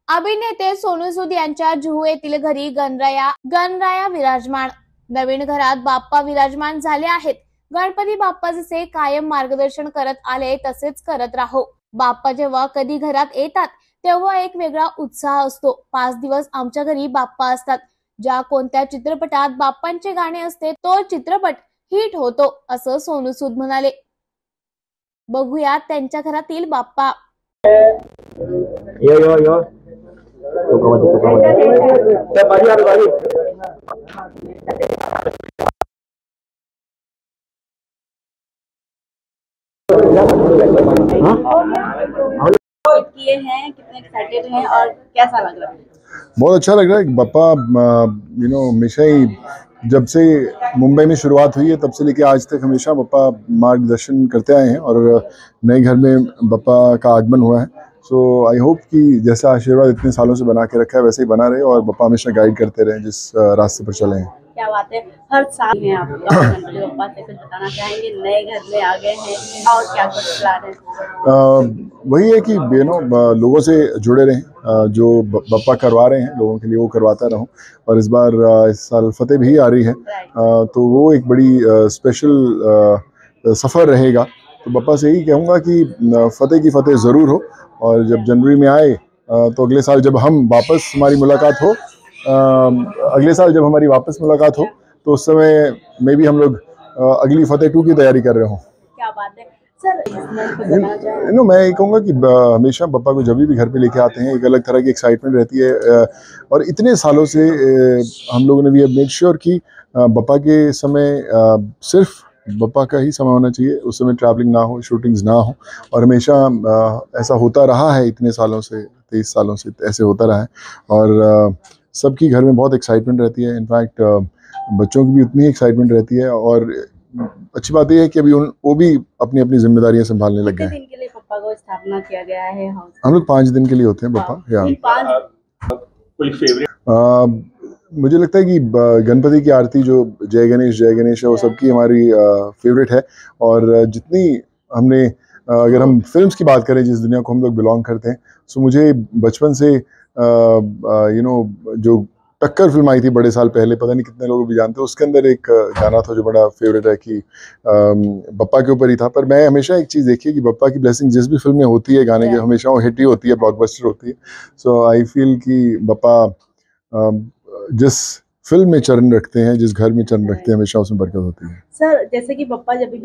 अभिनेते सोनू सूद यांच्या जुहू येथील घरी गणराया विराजमान. नवीन घरात बाप्पा विराजमान झाले आहेत. गणपती बाप्पा जसे कायम मार्गदर्शन करत आले तसेच करत राहो. बाप्पा जेव्हा कधी घरात येतात तेव्हा एक वेगळा उत्साह असतो. 5 दिवस आमच्या घरी बाप्पा असतात. ज्या कोणत्या चित्रपटात बाप्पांचे गाणे असते तो चित्रपट हिट होतो असं सोनू सूद म्हणाले. बघूया त्यांच्या घरातील बाप्पा. यो यो यो किए हैं, कितने एक्साइटेड हैं और कैसा लग रहा है? बहुत अच्छा लग रहा है। बप्पा हमेशा ही जब से मुंबई में शुरुआत हुई है तब से लेके आज तक हमेशा बप्पा मार्गदर्शन करते आए हैं और नए घर में बप्पा का आगमन हुआ है। सो आई होप कि जैसा आशीर्वाद इतने सालों से बना के रखा है वैसे ही बना रहे और बप्पा हमेशा गाइड करते रहे जिस रास्ते पर चले हैं। क्या बात है, हर साल हैं आप गणपति बप्पा से कुछ बताना चाहेंगे? नए घर में आ गए हैं और क्या कुछ प्लान है? वही है कि लोगों से जुड़े रहें, जो बप्पा करवा रहे हैं लोगों के लिए वो करवाता रहूं। और इस बार इस साल फतेह भी आ रही है, तो वो एक बड़ी स्पेशल सफ़र रहेगा। तो बप्पा से यही कहूँगा कि फतेह की फतेह ज़रूर हो और जब जनवरी में आए तो अगले साल जब हमारी मुलाकात हो तो उस समय में भी हम लोग अगली फतेह 2 की तैयारी कर रहे हों। क्या बात है सर, मैं ये कहूँगा कि हमेशा बप्पा को जब भी घर पे लेके आते हैं एक अलग तरह की एक्साइटमेंट रहती है। और इतने सालों से हम लोगों ने भी मेक श्योर कि बप्पा के समय सिर्फ बप्पा का ही समय होना चाहिए, उस समय ट्रैवलिंग ना हो, शूटिंग्स ना हो। और हमेशा ऐसा होता रहा है, इतने सालों से 23 सालों से ऐसे होता रहा है। और सबकी घर में बहुत एक्साइटमेंट रहती है। इनफैक्ट बच्चों की भी उतनी एक्साइटमेंट रहती है। और अच्छी बात यह है कि अभी वो भी अपनी अपनी जिम्मेदारियां संभालने लग गए हैं। कितने दिन के लिए पप्पा को स्थापना किया गया है? हम लोग 5 दिन के लिए होते हैं बप्पा। कोई फेवरेट? मुझे लगता है कि गणपति की आरती जो जय गणेश है वो सबकी हमारी फेवरेट है। और जितनी हमने अगर हम फिल्म्स की बात करें जिस दुनिया को हम लोग बिलोंग करते हैं, सो मुझे बचपन से जो टक्कर फिल्म आई थी बड़े साल पहले, पता नहीं कितने लोग भी जानते हैं, उसके अंदर एक गाना था जो बड़ा फेवरेट है कि बप्पा के ऊपर ही था। पर मैं हमेशा एक चीज़ देखी है कि बप्पा की ब्लेसिंग जिस भी फिल्म में होती है गाने की, हमेशा वो हिट ही होती है, ब्लॉकबस्टर होती है। सो आई फील कि बप्पा जिस फिल्म में चरण रखते हैं, जिस घर में चरण रखते हैं, हमेशा उसमें बरकत होती है। सर, जैसे कि बप्पा जब भी